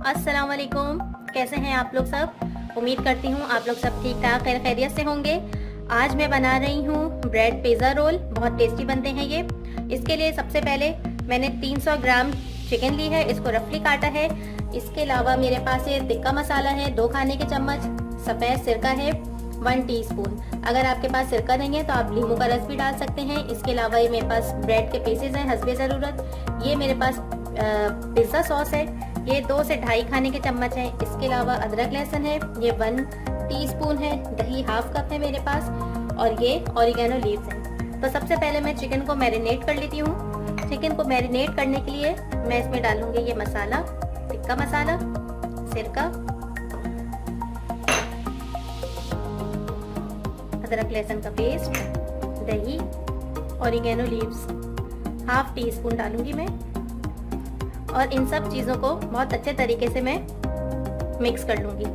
अस्सलाम वालेकुम। कैसे हैं आप लोग सब? उम्मीद करती हूँ आप लोग सब ठीक ठाक खैर खैरियत से होंगे। आज मैं बना रही हूँ ब्रेड पिज़्ज़ा रोल। बहुत टेस्टी बनते हैं ये। इसके लिए सबसे पहले मैंने 300 ग्राम चिकन ली है, इसको रफली काटा है। इसके अलावा मेरे पास ये टिक्का मसाला है 2 खाने के चम्मच, सफ़ेद सिरका है 1 टीस्पून। अगर आपके पास सिरका नहीं है तो आप नींबू का रस भी डाल सकते हैं। इसके अलावा ये मेरे पास ब्रेड के पीसेज हैं हस्बे ज़रूरत। ये मेरे पास पिज़्ज़ा सॉस है, ये 2 से 2.5 खाने के चम्मच है। इसके अलावा अदरक लहसुन है, ये 1 टीस्पून है। दही हाफ कप है मेरे पास, और ये ऑरिगेनो लीव्स हैं। तो सबसे पहले मैं चिकन को मैरिनेट कर लेती हूँ। चिकन को मैरिनेट करने के लिए मैं इसमें डालूंगी ये मसाला, टिक्का मसाला, सिरका, अदरक लहसुन का पेस्ट, दही, ऑरिगेनो लीव्स हाफ टीस्पून डालूंगी मैं। और इन सब चीज़ों को बहुत अच्छे तरीके से मैं मिक्स कर लूँगी।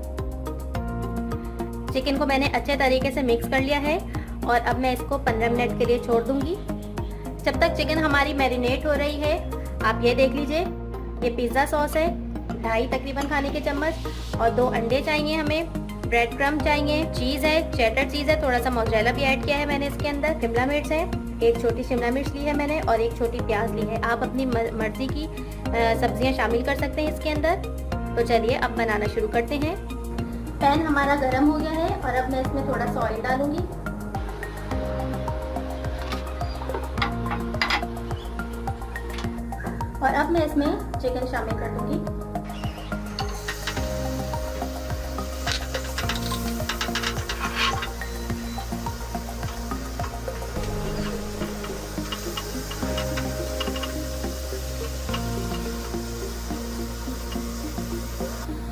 चिकन को मैंने अच्छे तरीके से मिक्स कर लिया है और अब मैं इसको 15 मिनट के लिए छोड़ दूँगी। जब तक चिकन हमारी मैरिनेट हो रही है, आप ये देख लीजिए, ये पिज़्ज़ा सॉस है 2.5 तकरीबन खाने के चम्मच, और 2 अंडे चाहिए हमें, ब्रेड क्रम्ब चाहिए, चीज़ है, चेडर चीज़ है, थोड़ा सा मोज़रेला भी ऐड किया है मैंने इसके अंदर, शिमला मिर्च है, 1 छोटी शिमला मिर्च ली है मैंने, और 1 छोटी प्याज ली है। आप अपनी मर्जी की सब्जियां शामिल कर सकते हैं इसके अंदर। तो चलिए अब बनाना शुरू करते हैं। पैन हमारा गर्म हो गया है और अब मैं इसमें थोड़ा सा ऑयल डालूंगी। और अब मैं इसमें चिकन शामिल कर दूंगी।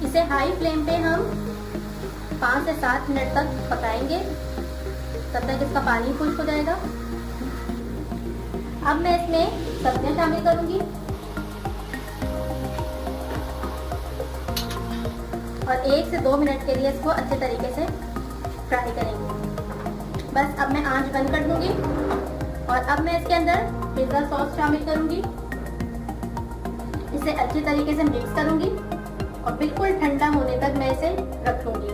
इसे हाई फ्लेम पे हम 5 से 7 मिनट तक पकाएंगे, तब तक इसका पानी खुश्क हो जाएगा। अब मैं इसमें सब्जियां शामिल करूंगी और 1 से 2 मिनट के लिए इसको अच्छे तरीके से फ्राई करेंगे। बस अब मैं आंच बंद कर दूंगी और अब मैं इसके अंदर पिज़्ज़ा सॉस शामिल करूंगी। इसे अच्छे तरीके से मिक्स करूंगी और बिल्कुल ठंडा होने तक मैं इसे रख लूंगी।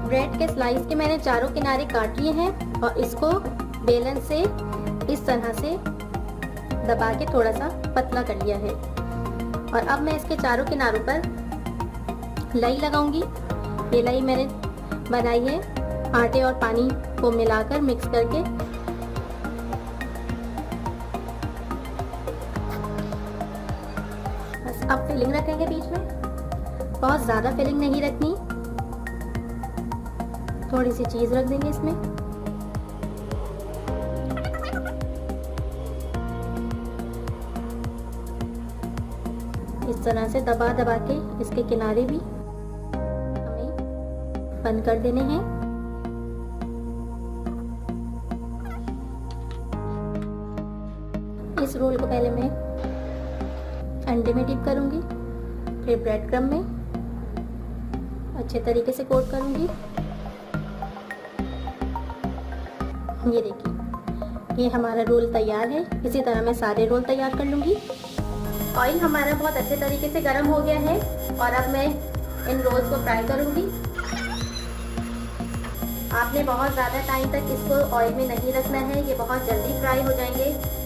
ब्रेड के स्लाइस के मैंने चारों किनारे काट लिए हैं और इसको बेलन से इस तरह से दबा के थोड़ा सा पतला कर लिया है। और अब मैं इसके चारों किनारों पर लाई लगाऊंगी। ये लाई मैंने बनाई है आटे और पानी को मिलाकर मिक्स करके। बस अब फिलिंग रखेंगे बीच में, बहुत ज़्यादा फिलिंग नहीं रखनी, थोड़ी सी चीज़ रख देंगे इसमें। इस तरह से दबा दबा के इसके किनारे भी हमें बंद कर देने हैं। इस रोल को पहले मैं अंडे में डिप करूंगी, फिर ब्रेड क्रम्ब में अच्छे तरीके से कोट करूंगी। ये देखिए, ये हमारा रोल तैयार है। इसी तरह मैं सारे रोल तैयार कर लूंगी। ऑयल हमारा बहुत अच्छे तरीके से गर्म हो गया है और अब मैं इन रोल्स को फ्राई करूंगी। आपने बहुत ज़्यादा टाइम तक इसको ऑयल में नहीं रखना है, ये बहुत जल्दी फ्राई हो जाएंगे।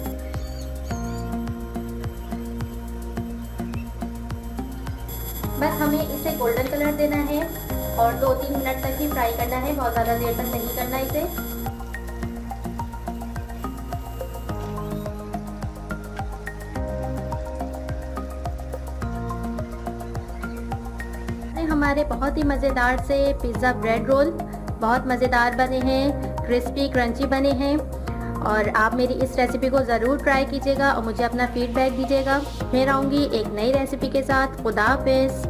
बस हमें इसे गोल्डन कलर देना है और 2-3 मिनट तक ही फ्राई करना है, बहुत ज़्यादा देर तक नहीं करना इसे। हमारे बहुत ही मज़ेदार से पिज़्ज़ा ब्रेड रोल बहुत मज़ेदार बने हैं, क्रिस्पी क्रंची बने हैं। और आप मेरी इस रेसिपी को ज़रूर ट्राई कीजिएगा और मुझे अपना फीडबैक दीजिएगा। फिर आऊँगी एक नई रेसिपी के साथ। खुदा हाफिज़।